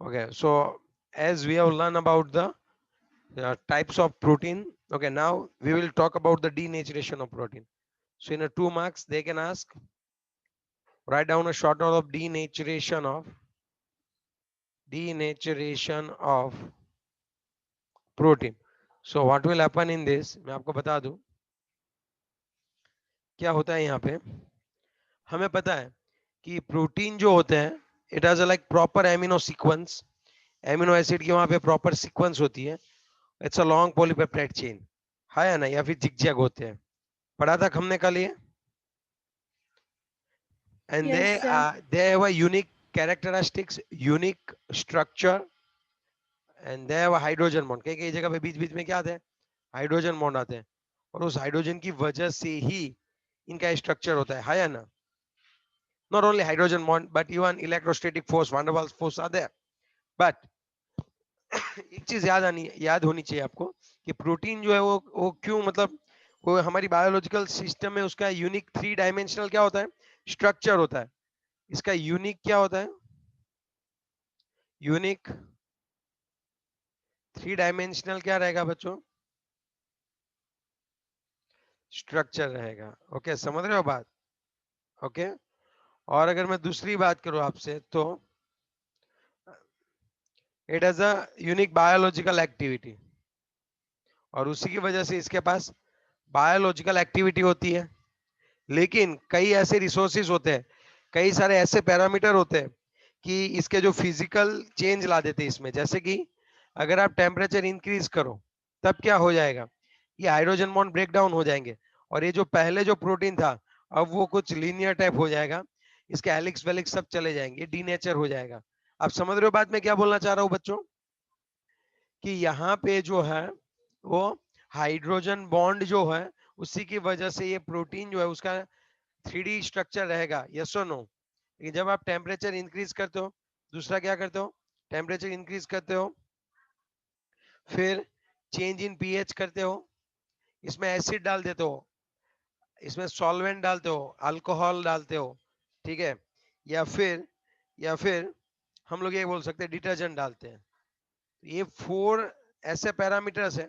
Okay, so as we have learned about the types of protein, okay, now we will talk about the denaturation of protein. So in a 2 marks, they can ask, write down a short note of denaturation of protein. So what will happen in this, मैं आपको बता दूं क्या होता है यहाँ पे. हमें पता है कि प्रोटीन जो होते हैं, it has like proper amino sequence. Amino acid की वहां पे प्रॉपर सीक्वेंस होती है. It's a long polypeptide chain है या ना, या फिर जिगजैग होते हैं. पढ़ा था हमने कल ये. And Yes, sir. They have a unique characteristics, unique structure, and they have a hydrogen bond. कई कई जगह पे बीच बीच में क्या आते हैं, हाइड्रोजन बॉन्ड आते हैं. और उस हाइड्रोजन की वजह से ही इनका स्ट्रक्चर होता है या ना. Not only hydrogen bond, but even electrostatic force, van der Waals force are there. But एक चीज याद होनी चाहिए आपको कि प्रोटीन जो है वो क्यों, मतलब वो हमारी बायोलॉजिकल सिस्टम में उसका यूनिक 3 डायमेंशनल क्या होता है, स्ट्रक्चर होता है. इसका यूनिक क्या होता है, यूनिक 3 डायमेंशनल क्या रहेगा बच्चों, स्ट्रक्चर रहेगा. ओके, समझ रहे हो बात. ओके, और अगर मैं दूसरी बात करूं आपसे तो it has a unique biological activity, और उसी की वजह से इसके पास बायोलॉजिकल एक्टिविटी होती है. लेकिन कई ऐसे रिसोर्सेज होते हैं, कई सारे ऐसे पैरामीटर होते हैं कि इसके जो फिजिकल चेंज ला देते हैं इसमें. जैसे कि अगर आप टेम्परेचर इंक्रीज करो तब क्या हो जाएगा, ये हाइड्रोजन बॉन्ड ब्रेक डाउन हो जाएंगे, और ये जो पहले जो प्रोटीन था अब वो कुछ लीनियर टाइप हो जाएगा, इसके हेलिक्स वेलिक्स सब चले जाएंगे, डीनेचर हो जाएगा. आप समझ रहे हो बात में क्या बोलना चाह रहा हूँ बच्चों, कि यहाँ पे जो है वो हाइड्रोजन बॉन्ड जो है उसी की वजह से ये प्रोटीन जो है उसका 3D स्ट्रक्चर रहेगा. यस और नो. लेकिन जब आप टेम्परेचर इंक्रीज करते हो, दूसरा क्या करते हो, टेम्परेचर इंक्रीज करते हो, फिर चेंज इन पीएच करते हो, इसमें एसिड डाल देते हो, इसमें सॉल्वेंट डालते हो, अल्कोहल डालते हो, ठीक है, या फिर या फिर हम लोग ये बोल सकते हैं डिटर्जेंट डालते हैं. ये 4 ऐसे पैरामीटर्स है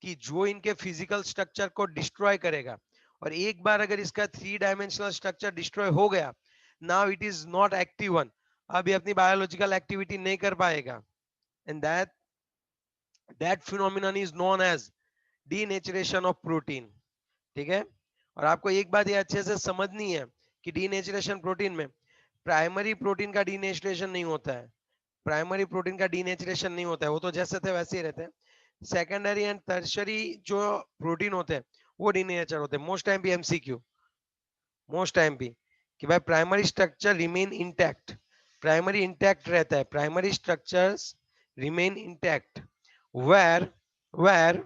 कि जो इनके फिजिकल स्ट्रक्चर को डिस्ट्रॉय करेगा. और एक बार अगर इसका 3 डायमेंशनल स्ट्रक्चर डिस्ट्रॉय हो गया, now it is not active one, अब ये अपनी बायोलॉजिकल एक्टिविटी नहीं कर पाएगा. And that phenomenon is known as denaturation of protein. ठीक है. और आपको एक बात ये अच्छे से समझनी है कि डीनेचरेशन प्रोटीन में प्राइमरी प्रोटीन का डीनेचरेशन नहीं होता है. प्राइमरी प्रोटीन का डीनेचरेशन नहीं होता है, वो तो जैसे थे वैसे ही रहते हैं. सेकेंडरी एंड टर्शरी जो प्रोटीन होते हैं वो डीनेचर होते हैं. मोस्ट टाइम भी एमसीक्यू, मोस्ट टाइम भी, कि भाई primary structure remain intact, primary intact रहता है, primary structures remain intact, where where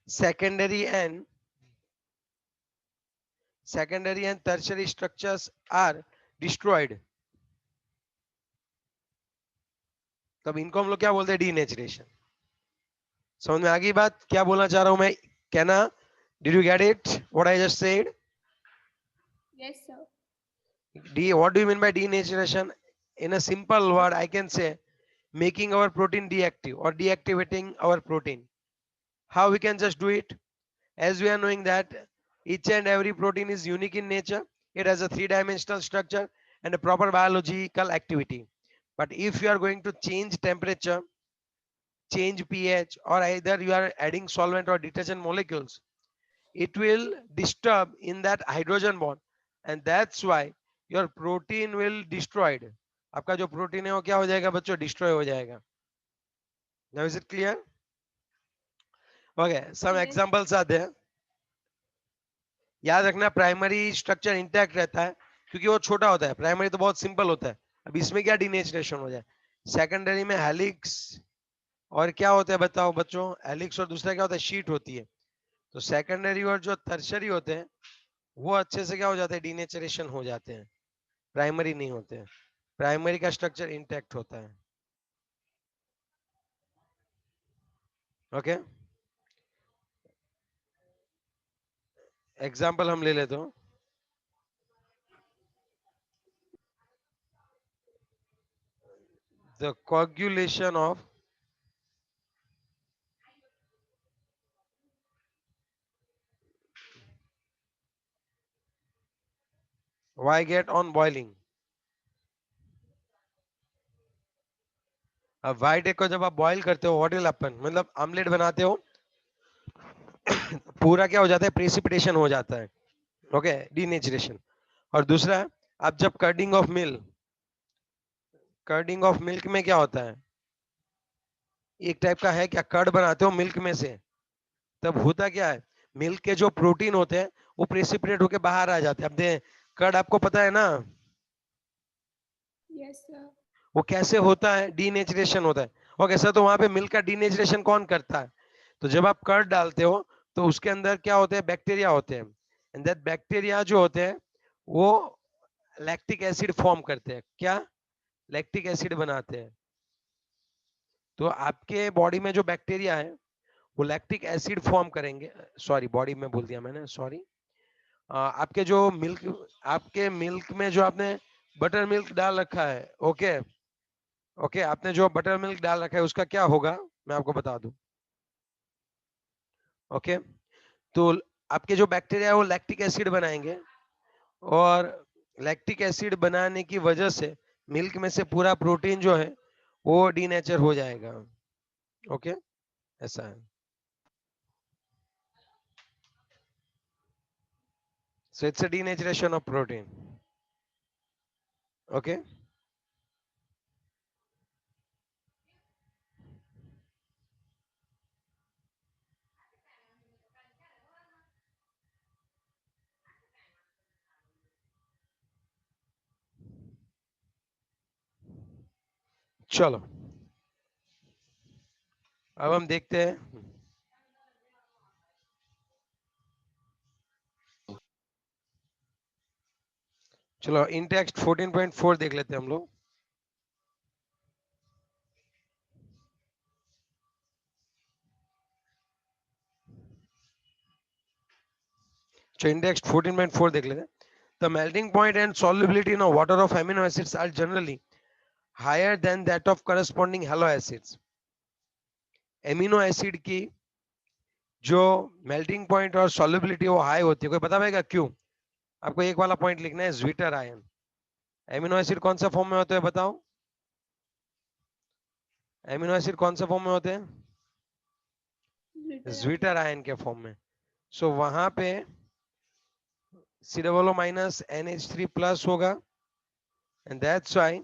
secondary and secondary and tertiary structures are destroyed. तब इनको हम लोग क्या बोलते हैं, डीनेचरेशन. समझ में आ गई बात क्या बोलना चाह रहा हूं मैं, कहना. Did you get it what I just said. Yes, sir. What do you mean by denaturation? In a simple word I can say making our protein deactive or deactivating our protein. How we can just do it, as we are knowing that each and every protein is unique in nature, it has a 3 dimensional structure and a proper biological activity. But if you are going to change temperature, change pH, or either you are adding solvent or detergent molecules, it will disturb in that hydrogen bond, and that's why your protein will destroyed. आपका जो protein है वो क्या हो जाएगा बच्चों, destroy हो जाएगा. Now is it clear. Okay, some Yes. Examples आते हैं. याद रखना प्राइमरी स्ट्रक्चर इंटैक्ट रहता है क्योंकि वो छोटा होता है, प्राइमरी तो बहुत सिंपल होता है. अब इसमें क्या डीनेचरेशन हो जाए. सेकेंडरी में हेलिक्स और क्या होता है बताओ बच्चों, हेलिक्स और दूसरा क्या होता है, शीट होती है. तो सेकेंडरी और जो टर्शरी होते हैं वो अच्छे से क्या हो जाते हैं, डीनेचरेशन हो जाते हैं, प्राइमरी नहीं होते हैं. प्राइमरी का स्ट्रक्चर इंटैक्ट होता है. ओके, एग्जाम्पल हम ले लेते हो. the coagulation of why get on boiling. अब व्हाइट एग को जब आप बॉईल करते हो व्हाट विल हैपन, मतलब ऑमलेट बनाते हो पूरा क्या हो जाता है, प्रेसिपिटेशन हो जाता है, ओके, डीनेचरेशन। और दूसरा, आप जब कर्डिंग ऑफ मिल्क में क्या होता है, एक टाइप का है क्या, कर्ड बनाते हो मिल्क में से, तब होता क्या है, मिल्क के जो प्रोटीन होते हैं वो प्रेसिपिटेट होके बाहर आ जाते हैं। अब दे कर्ड आपको पता है ना, Yes, sir. वो कैसे होता है, डीनेचरेशन होता है। ओके सर, तो वहां पे मिल्क का डीनेचरेशन कौन करता है, तो जब आप कर्ड डालते हो तो उसके अंदर क्या होते हैं, बैक्टीरिया होते हैं, एंड दैट बैक्टीरिया जो होते हैं वो लैक्टिक एसिड फॉर्म करते हैं, क्या, लैक्टिक एसिड बनाते हैं। तो आपके बॉडी में जो बैक्टीरिया है वो लैक्टिक एसिड फॉर्म करेंगे, सॉरी बॉडी में बोल दिया मैंने, सॉरी, आपके जो मिल्क, आपके मिल्क में जो आपने बटर मिल्क डाल रखा है, ओके, ओके, आपने जो बटर मिल्क डाल रखा है उसका क्या होगा, मैं आपको बता दूं, ओके। तो आपके जो बैक्टीरिया है वो लैक्टिक एसिड बनाएंगे, और लैक्टिक एसिड बनाने की वजह से मिल्क में से पूरा प्रोटीन जो है वो डीनेचर हो जाएगा, ओके, ऐसा है। So it's a denaturation of protein. Okay. चलो अब हम देखते हैं, चलो इन टेक्स्ट 14.4 देख लेते हैं हम लोग। So in text 14.4 देख लेते हैं। The melting point and solubility in water of amino acids are generally higher than that of corresponding halo acids. Amino acid की जो मेल्टिंग पॉइंट और सॉल्युबिलिटी वो हाई होती है, कोई बता पाएगा क्यों? आपको एक वाला पॉइंट लिखना है, ज्विटर आयन। एमिनो एसिड कौन सा फॉर्म में होते हैं बताओ, एमिनो एसिड कौन सा फॉर्म में होते हैं, Liter ज्विटर आयन के फॉर्म में। सो वहां पे C माइनस NH3 प्लस होगा, and that's why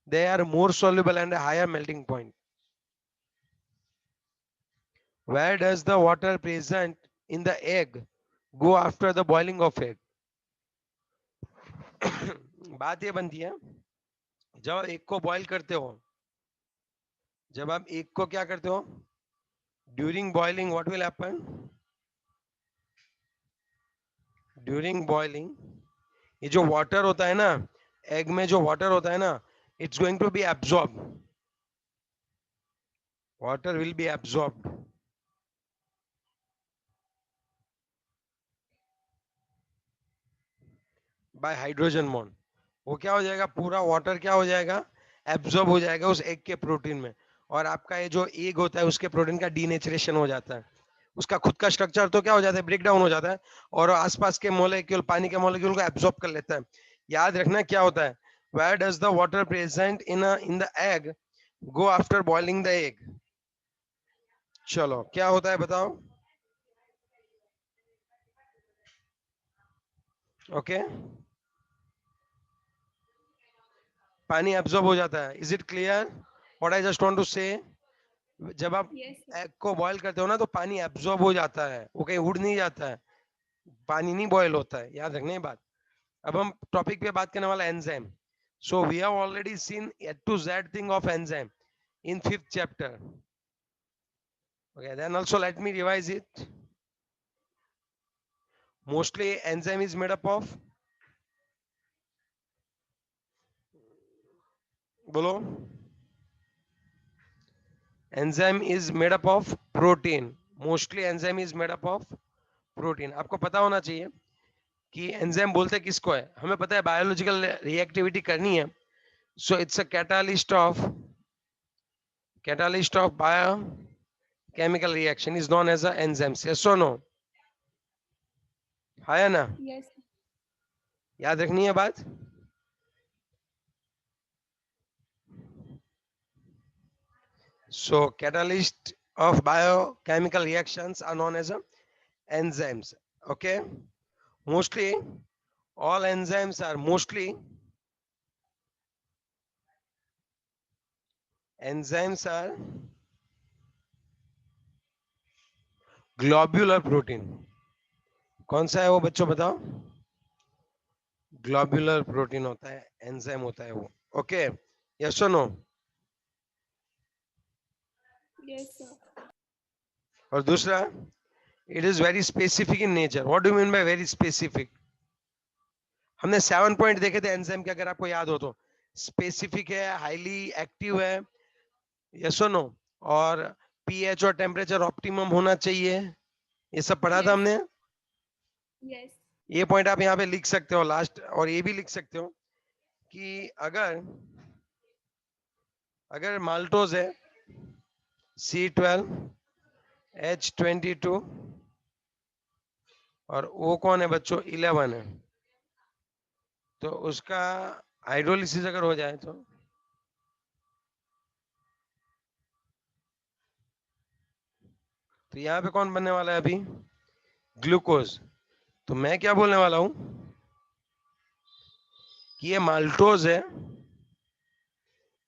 they are more soluble and a higher melting point. Where does the water present in the egg go after the boiling of egg? बात ये बनती है, जब egg को boil करते हो, जब आप एग को क्या करते हो, during boiling what will happen, during boiling ये जो वाटर होता है ना, एग में जो वाटर होता है ना, it's going to be absorb, water will be absorbed by hydrogen bond. वो क्या हो जाएगा, पूरा वाटर क्या हो जाएगा, एब्जॉर्ब हो जाएगा उस एग के प्रोटीन में, और आपका ये जो एग होता है उसके प्रोटीन का डीनेचरेशन हो जाता है, उसका खुद का स्ट्रक्चर तो क्या हो जाता है, ब्रेक डाउन हो जाता है, और आसपास के मॉलिक्यूल, पानी के मॉलिक्यूल को एब्जॉर्ब कर लेता है। याद रखना क्या होता है, where does the water present in the egg go after boiling the egg. चलो क्या होता है बताओ, ओके, पानी एब्जॉर्ब हो जाता है। Is it clear what I just want to say? जब आप Yes, sir. एग को बॉईल करते हो ना तो पानी एब्जॉर्ब हो जाता है, वो कहीं उड़ नहीं जाता है, पानी नहीं बॉईल होता है, याद रखने की बात। अब हम टॉपिक पे बात करने वाला enzyme. So we have already seen A to Z thing of enzyme in 5th chapter, okay, then also let me revise it. Mostly enzyme is made up of, बोलो, enzyme is made up of protein, mostly enzyme is made up of protein। आपको पता होना चाहिए कि enzyme बोलते किसको है, हमें पता है बायोलॉजिकल रिएक्टिविटी करनी है So it's a catalyst of biochemical reaction is known as a enzymes. Yes or no? हाँ या ना? Yes. याद रखनी है बात. So catalyst of biochemical reactions are known as enzymes. Okay. Mostly all enzymes are globular protein. कौन सा है वो बच्चों बताओ? ग्लोब्यूलर प्रोटीन होता है, एंजाइम होता है वो. ओके. यस और नो? Yes, sir. और दूसरा, it is very specific in nature. What do mean by very specific? हमने 7 पॉइंट देखे थे एंजाइम के, अगर आपको याद हो तो. स्पेसिफिक है, हाईली एक्टिव है, यस और नो, और पीएच और टेम्परेचर ऑप्टिमम होना चाहिए. ये सब पढ़ा था Yes. हमने. Yes. ये पॉइंट आप यहाँ पे लिख सकते हो लास्ट, और ये भी लिख सकते हो कि अगर अगर माल्टोज है C12H22 और O कौन है बच्चों? 11 है. तो उसका हाइड्रोलिसिस अगर हो जाए तो यहाँ पे कौन बनने वाला है अभी? ग्लूकोज. तो मैं क्या बोलने वाला हूं कि ये माल्टोज है,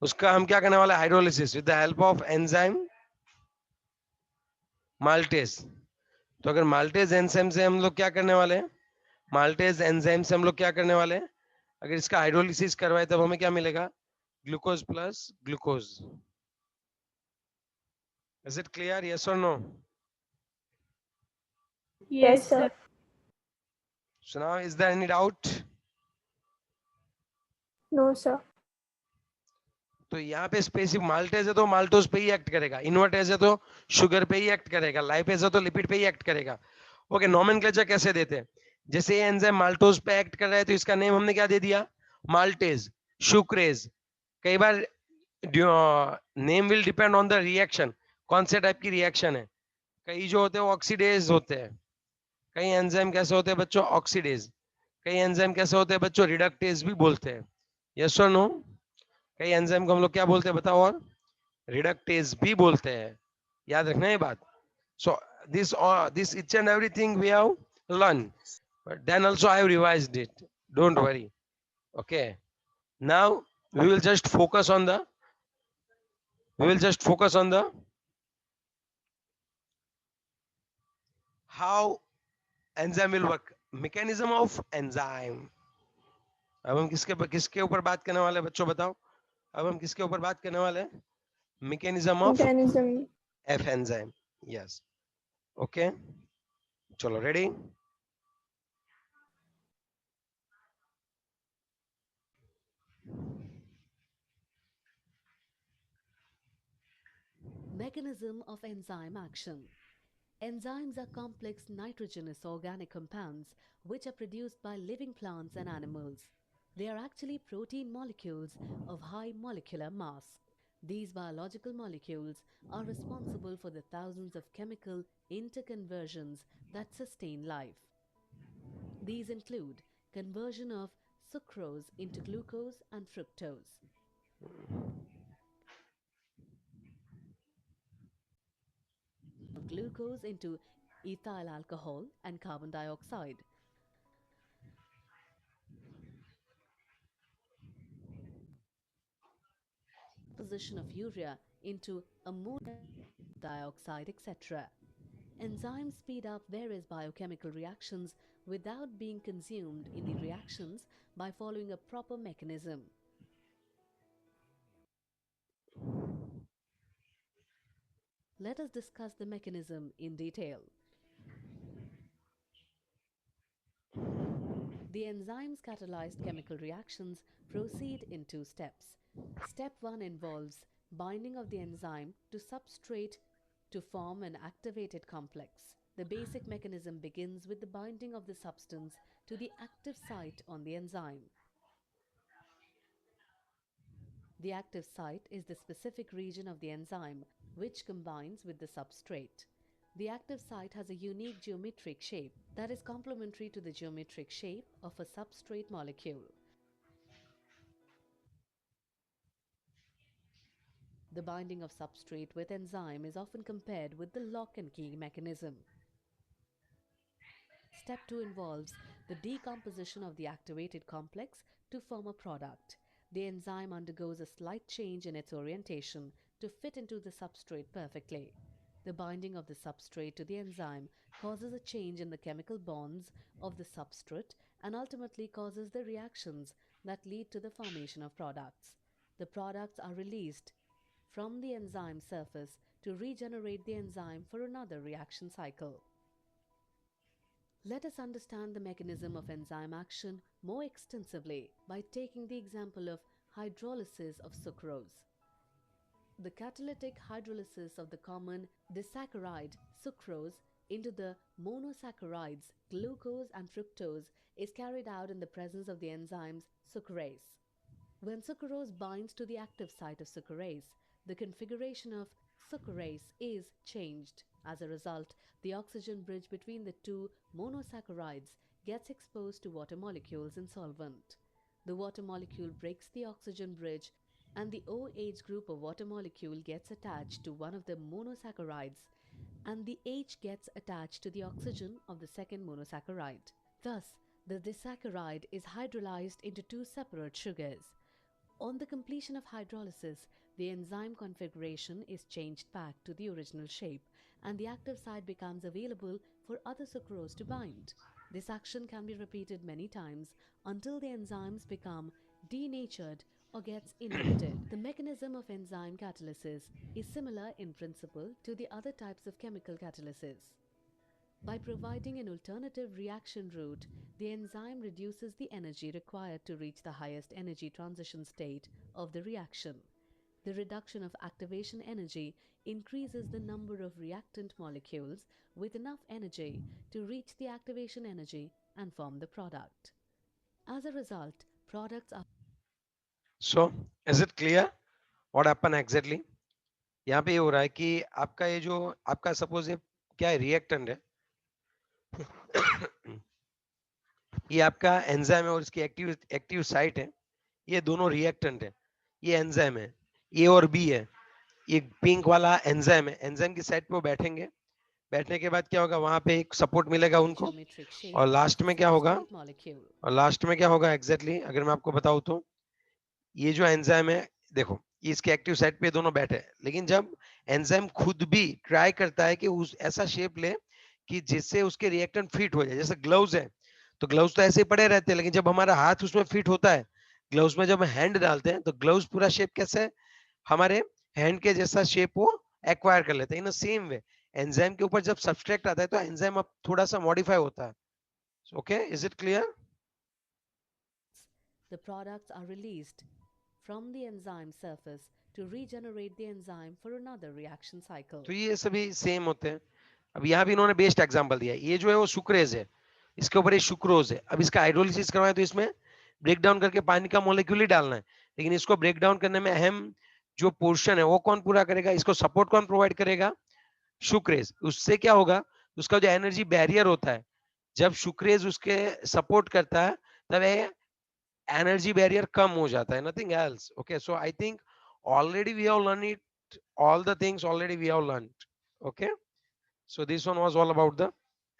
उसका हम क्या करने वाला है? Hydrolysis with the help of enzyme maltase. तो अगर माल्टेज एंजाइम से हम लोग क्या करने वाले हैं? माल्टेज एंजाइम से हम लोग क्या करने वाले हैं? अगर इसका हाइड्रोलिसिस करवाए तब हमें क्या मिलेगा? Glucose plus glucose. Is it clear? Yes और no? Yes, sir. So now is there any doubt? No, sir. तो यहाँ पे स्पेसिफिक माल्टेज है तो माल्टोज पे ही एक्ट करेगा, इन्वर्टेज है तो शुगर पे ही एक्ट करेगा, लाइपेज है तो लिपिड पे ही एक्ट करेगा. ओके. नोमेनक्लेचर कैसे देते हैं? जैसे ये एंजाइम माल्टोज पे एक्ट कर रहा है तो इसका नेम हमने क्या दे दिया? Maltase, sucrase. कई बार name will depend on the reaction, कौन से टाइप की रिएक्शन है. कई जो होते हैं ऑक्सीडेज होते हैं. कई एंजाइम कैसे होते हैं बच्चों? ऑक्सीडेज. कई एंजाइम कैसे होते हैं बच्चों? रिडक्टेज भी बोलते हैं. यस और नो? कई एंजाइम को हम लोग क्या बोलते हैं बताओ? और रिडक्टेज भी बोलते हैं. याद रखना ये बात. सो this each and everything we have learned, but then also I have revised it. Don't worry. Okay. Now we will just focus on the we will just focus on the how enzyme will work. Mechanism of enzyme. अब हम किसके ऊपर बात करने वाले हैं बच्चों बताओ? अब हम किसके ऊपर बात करने वाले हैं? Mechanism of Mechanism. F enzyme. Yes. Okay. चलो ready. Mechanism of enzyme action. Enzymes are complex nitrogenous organic compounds which are produced by living plants and animals. They are actually protein molecules of high molecular mass. These biological molecules are responsible for the thousands of chemical interconversions that sustain life. These include conversion of sucrose into glucose and fructose, of glucose into ethyl alcohol and carbon dioxide, position of urea into ammonia dioxide, etc. Enzymes speed up various biochemical reactions without being consumed in the reactions by following a proper mechanism. Let us discuss the mechanism in detail. The enzyme's catalyzed chemical reactions proceed in two steps. Step 1 involves binding of the enzyme to substrate to form an activated complex. The basic mechanism begins with the binding of the substance to the active site on the enzyme. The active site is the specific region of the enzyme which combines with the substrate. The active site has a unique geometric shape that is complementary to the geometric shape of a substrate molecule. The binding of substrate with enzyme is often compared with the lock and key mechanism. Step 2 involves the decomposition of the activated complex to form a product. The enzyme undergoes a slight change in its orientation to fit into the substrate perfectly. The binding of the substrate to the enzyme causes a change in the chemical bonds of the substrate and ultimately causes the reactions that lead to the formation of products. The products are released from the enzyme surface to regenerate the enzyme for another reaction cycle. Let us understand the mechanism of enzyme action more extensively by taking the example of hydrolysis of sucrose. The catalytic hydrolysis of the common disaccharide sucrose into the monosaccharides glucose and fructose is carried out in the presence of the enzymes sucrase. When sucrose binds to the active site of sucrase, the configuration of sucrase is changed. As a result, the oxygen bridge between the two monosaccharides gets exposed to water molecules in solvent. The water molecule breaks the oxygen bridge and the OH group of water molecule gets attached to one of the monosaccharides and the H gets attached to the oxygen of the second monosaccharide. Thus, the disaccharide is hydrolyzed into two separate sugars. On the completion of hydrolysis, the enzyme configuration is changed back to the original shape and the active site becomes available for other sucrose to bind. This action can be repeated many times until the enzymes become denatured or gets inhibited. The mechanism of enzyme catalysis is similar in principle to the other types of chemical catalysis. By providing an alternative reaction route, the enzyme reduces the energy required to reach the highest energy transition state of the reaction. The reduction of activation energy increases the number of reactant molecules with enough energy to reach the activation energy and form the product. As a result, products are So is it clear what happened exactly? यहाँ पे ये हो रहा है कि आपका ये जो आपका सपोज ये क्या है, रिएक्टेंट है ये आपका एंजाइम है और इसकी एक्टिव साइट है, ये दोनों रिएक्टेंट है, ये एंजाइम है, ए और बी है, ये पिंक वाला एंजाइम है, एंजाइम की साइड पे वो बैठेंगे, बैठने के बाद क्या होगा, वहां पे एक सपोर्ट मिलेगा उनको, geometric shape और of लास्ट the में क्या होगा, substrate molecule. और लास्ट में क्या होगा एग्जैक्टली अगर मैं आपको बताऊं तो ये जो एंजाइम है देखो इसके एक्टिव साइट पे दोनों बैठे हैं, लेकिन जब एंजाइम खुद भी ट्राई करता है कि उस ऐसा शेप ले कि जिससे उसके रिएक्टेंट फिट हो जाए, जैसे ग्लव्स है तो ग्लव्स तो ऐसे ही पड़े रहते हैं, लेकिन जब हमारा हाथ उसमें फिट होता है, ग्लव्स में जब हम हैंड डालते हैं तो ग्लव्स पूरा शेप कैसे है, हमारे हैंड के जैसा शेप वो एक्वायर कर लेते हैं। इन सेम वे एंजाइम के ऊपर जब सब्सट्रैक्ट आता है तो एंजाइम अब थोड़ा सा मॉडिफाई होता है। Okay, is it clear? The products are released from the enzyme surface to regenerate the enzyme for another reaction cycle. तो ये सभी सेम होते हैं। अब यहाँ भी इन्होंने बेस्ट एग्जांपल दिया है, ये जो है वो सुक्रेज है, इसके ऊपर ये सुक्रोज है, अब इसका हाइड्रोलिसिस करवाए तो इसमें ब्रेक डाउन करके पानी का मोलिक्यूल ही डालना है, लेकिन इसको ब्रेक डाउन करने में अहम जो पोर्शन है वो कौन पूरा करेगा, इसको सपोर्ट कौन प्रोवाइड करेगा, सुक्रेज। उससे क्या होगा, उसका जो एनर्जी बैरियर होता है, जब सुक्रेज उसके सपोर्ट करता है तब एनर्जी बैरियर कम हो जाता है, nothing else. Okay, so I think already we have learn it, all the things already we have learned. Okay, so this one was all about the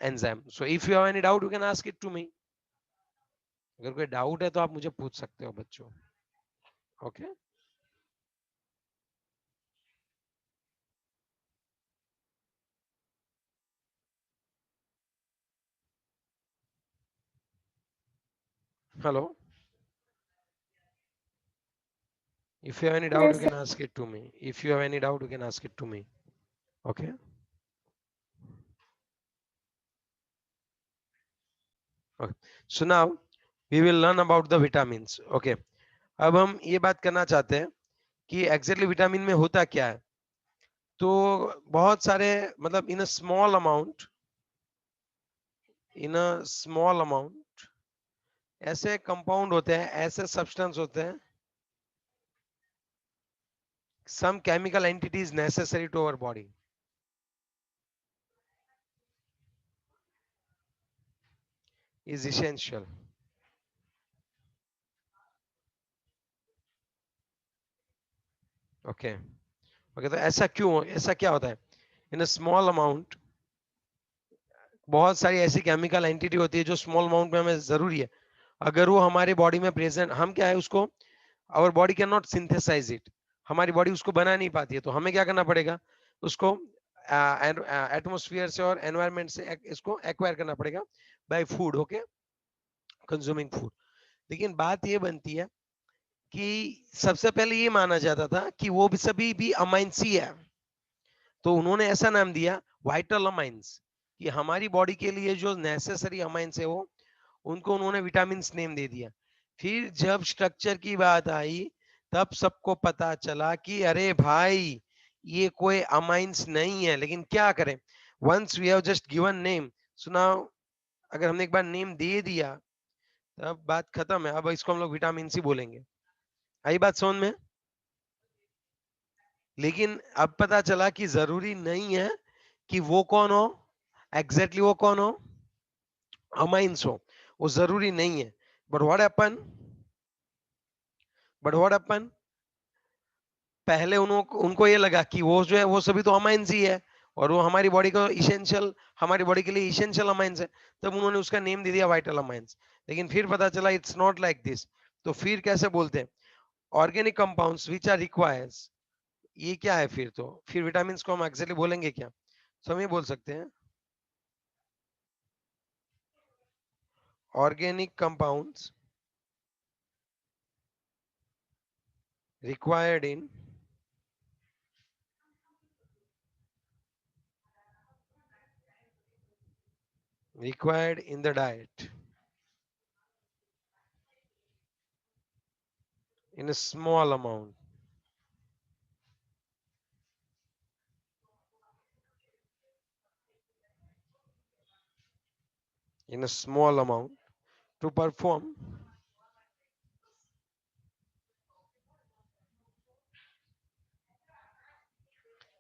enzyme. So if you have any doubt you can ask it to me. अगर कोई doubt है तो आप मुझे पूछ सकते हो बच्चों। Okay, hello, if you have any doubt Yes, you sir. can ask it to me. If you have any doubt you can ask it to me. Okay, okay. So now we will learn about the vitamins. Okay, अब हम ये बात करना चाहते हैं कि exactly vitamin में होता क्या है। तो बहुत सारे मतलब इन अ स्मॉल अमाउंट ऐसे कंपाउंड होते हैं, ऐसे सब्सटेंस होते हैं some chemical entity is necessary to our body. Is essential. Okay. Okay, तो ऐसा क्यों, ऐसा क्या होता है? इन अ स्मॉल अमाउंट बहुत सारी ऐसी केमिकल एंटिटी होती है जो स्मॉल अमाउंट में हमें जरूरी है. अगर वो हमारे बॉडी में प्रेजेंट, हम क्या है उसको, our body can not synthesise it, हमारी बॉडी उसको बना नहीं पाती है, तो हमें क्या करना पड़ेगा, उसको एटमोस्फियर से और एनवायरनमेंट से इसको एक्वायर करना पड़ेगा by food. Okay, consuming food. लेकिन बात ये बनती है कि सबसे पहले ये माना जाता था कि वो भी सभी भी अमाइंस ही है, तो उन्होंने ऐसा नाम दिया वाइटल अमाइंस, कि हमारी बॉडी के लिए जो नेसेसरी अमाइंस है वो, उनको उन्होंने विटामिन नेम दे दिया. फिर जब स्ट्रक्चर की बात आई तब सबको पता चला कि अरे भाई ये कोई अमाइंस नहीं है. लेकिन क्या करें, once we have just given name, सुना, अगर हमने एक बार नेम दे दिया तब बात खत्म है. अब इसको हम लोग विटामिन सी बोलेंगे. आई बात समझ में? लेकिन अब पता चला कि जरूरी नहीं है कि वो कौन हो, एग्जैक्टली वो कौन हो, अमाइंस हो, वो जरूरी नहीं है. बट व्हाट हैपन, पहले उनको ये लगा कि वो जो है वो सभी तो अमाइंस ही है और वो हमारी बॉडी को इसेंशियल, हमारी बॉडी के लिए इसेंशियल अमाइंस है, तब उन्होंने उसका नेम दे दिया वाइटल अमाइंस. लेकिन फिर पता चला इट्स नॉट लाइक दिस. तो फिर कैसे बोलते हैं, organic compounds which are requires, ये क्या है फिर? तो फिर विटामिन को हम एक्चुअली बोलेंगे क्या? तो हम ये बोल सकते हैं organic compounds required in the diet in a small amount. In a small amount to perform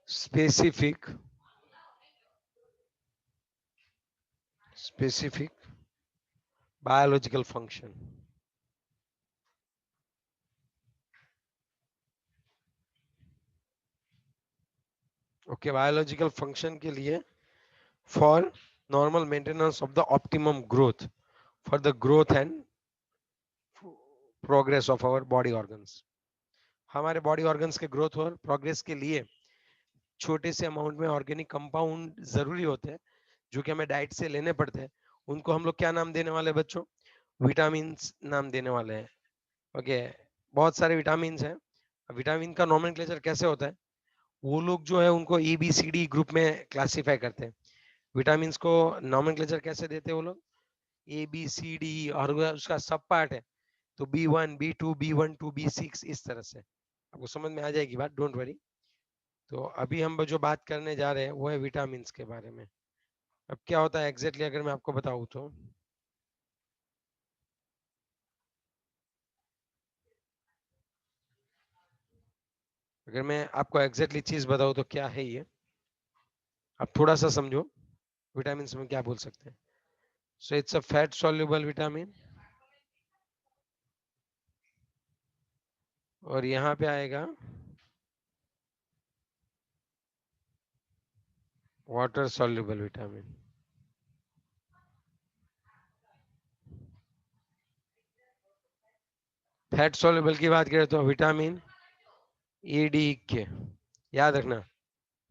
specific biological function. Okay, biological function के लिए for normal maintenance of the optimum growth, for the growth and progress of our body organs. हमारे body organs के growth और progress के लिए छोटे से amount में ऑर्गेनिक कंपाउंड जरूरी होते हैं जो कि हमें डाइट से लेने पड़ते हैं. उनको हम लोग क्या नाम देने वाले हैं बच्चों? विटामिन नाम देने वाले हैं. ओके, बहुत सारे विटामिन हैं. विटामिन का नोमेनक्लेचर कैसे होता है, वो लोग जो है उनको ABCD ग्रुप में क्लासिफाई करते हैं. विटामिन को नोमेनक्लेचर कैसे देते हैं वो लोग? ABCD, और उसका सब पार्ट है तो B1, B2, B12, B6, इस तरह से. आपको समझ में आ जाएगी बात, डोंट वरी. तो अभी हम जो बात करने जा रहे हैं वो है विटामिन के बारे में. अब क्या होता है एग्जैक्टली अगर मैं आपको बताऊं तो, अगर मैं आपको एग्जैक्टली चीज बताऊं तो क्या है ये, आप थोड़ा सा समझो विटामिन में क्या बोल सकते हैं. So it's a fat soluble vitamin, और यहाँ पे आएगा water soluble vitamin. Fat soluble की बात करें तो विटामिन ED के, याद रखना,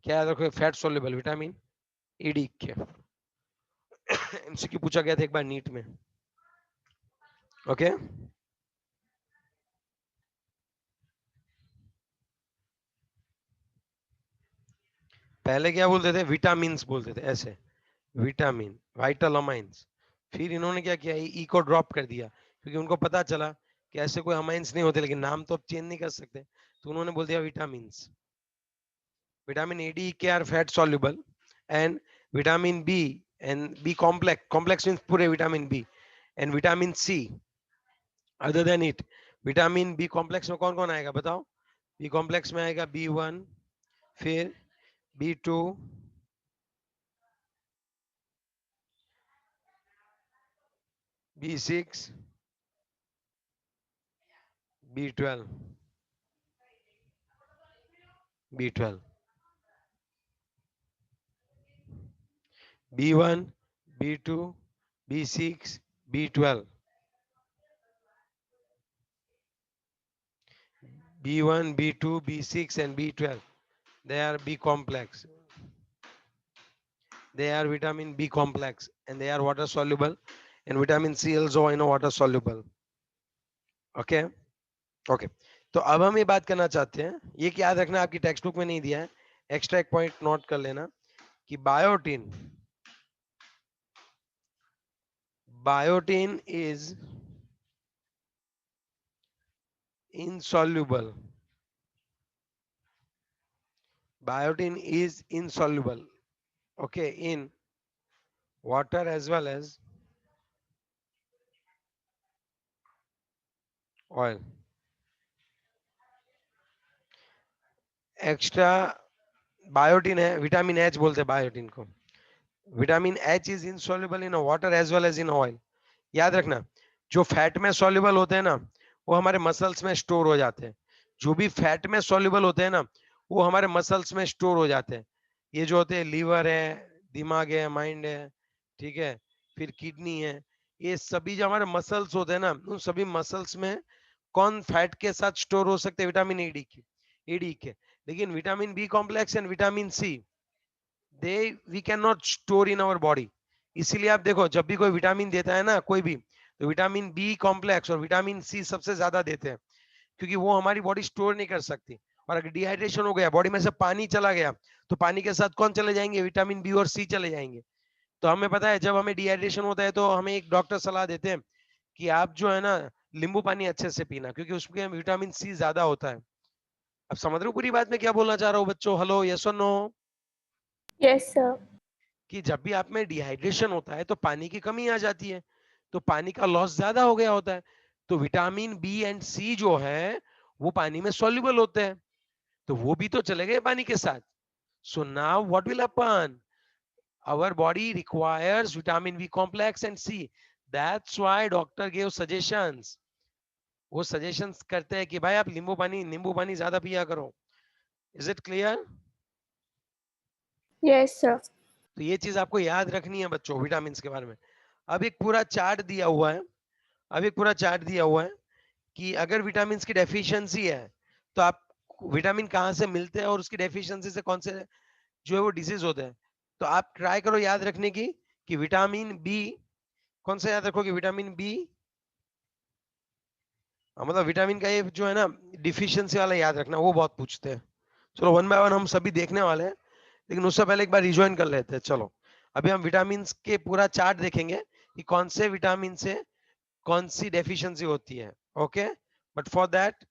क्या याद रखो, फैट सॉल्युबल विटामिन ED के. MCQ पूछा गया था एक बार नीट में. ओके, पहले क्या बोलते थे, विटामिन बोलते थे ऐसे, विटामिन, वाइटल अमाइंस. फिर इन्होंने क्या किया, ई को ड्रॉप कर दिया क्योंकि उनको पता चला कि ऐसे कोई अमाइंस नहीं होते, लेकिन नाम तो अब चेंज नहीं कर सकते, तो उन्होंने बोल दिया vitamin. Vitamin AD K are fat soluble, and vitamin B and B complex means पूरे vitamin B, and vitamin C. Other than it, vitamin B complex में कौन कौन आएगा बताओ? बी कॉम्प्लेक्स में आएगा B1, फिर B2, B6, B12, B12, B1, B2, B6, B12, B1, B2, B6 and B12. They are B complex. They are vitamin B complex and they are water soluble, and vitamin C also water soluble. Okay. Okay. तो अब हम ये बात करना चाहते हैं, ये याद रखना आपकी टेक्स्ट बुक में नहीं दिया है, एक्स्ट्रा एक पॉइंट नोट कर लेना कि biotin is insoluble. Biotin is insoluble, okay, in water as well as oil. Extra biotin है, विटामिन एच बोलते हैं बायोटिन को. Vitamin H is insoluble in water as well as in oil. याद रखना, जो फैट में सॉल्युबल होते हैं ना, वो हमारे मसल्स में स्टोर हो जाते हैं. जो भी फैट में सॉल्युबल होते हैं ना, वो हमारे मसल्स में स्टोर हो जाते हैं. ये जो होते हैं, लीवर है, दिमाग है, माइंड है, ठीक है, फिर किडनी है, ये सभी जो हमारे मसल्स होते हैं ना, उन सभी मसल्स में कौन फैट के साथ स्टोर हो सकते हैं? विटामिन ईडी के. लेकिन vitamin B complex and vitamin C, they we can not store in our body. इसीलिए आप देखो, जब भी कोई विटामिन देता है ना कोई भी, तो विटामिन बी कॉम्प्लेक्स और विटामिन सी सबसे ज्यादा देते हैं, क्योंकि वो हमारी बॉडी स्टोर नहीं कर सकती. और अगर डिहाइड्रेशन हो गया, बॉडी में से पानी चला गया, तो पानी के साथ कौन चले जाएंगे? विटामिन बी और सी चले जाएंगे. तो हमें पता है, जब हमें डिहाइड्रेशन होता है तो हमें एक डॉक्टर सलाह देते हैं कि आप जो है ना, नींबू पानी अच्छे से पीना, क्योंकि उसमें विटामिन सी ज्यादा होता है. अब समझ रहे हो पूरी बात में क्या बोलना चाह रहा हूँ बच्चों? हेलो, यस और नो? Yes, sir. कि जब भी आप में डिहाइड्रेशन होता है तो पानी की कमी आ जाती है, तो पानी का लॉस ज्यादा हो गया होता है. तो विटामिन बी एंड सी जो है, वो पानी में सॉल्युबल होते हैं, तो वो भी तो चले गए पानी के साथ. So now what will happen? Our body requires vitamin B complex and C. That's why doctor gave suggestions. वो suggestions करते हैं कि भाई आप नींबू पानी ज्यादा पिया करो. Is it clear? Yes, sir. तो ये चीज आपको याद रखनी है बच्चों, विटामिन के बारे में. अब एक पूरा चार्ट दिया हुआ है, कि अगर विटामिन की डेफिशिएंसी है, तो आप विटामिन कहाँ से मिलते हैं और उसकी डेफिशिएंसी से कौन से जो है वो डिजीज होते हैं. तो आप ट्राई करो याद रखने की कि विटामिन बी कौन सा याद रखोगे? विटामिन बी, मतलब विटामिन का ये जो है ना डिफिशियंसी वाला याद रखना, वो बहुत पूछते हैं. चलो वन बाय वन हम सभी देखने वाले हैं, लेकिन उससे पहले एक बार रिजॉइन कर लेते हैं. चलो अभी हम विटामिन के पूरा चार्ट देखेंगे कि कौन से विटामिन से कौन सी डेफिशिएंसी होती है. Okay, but for that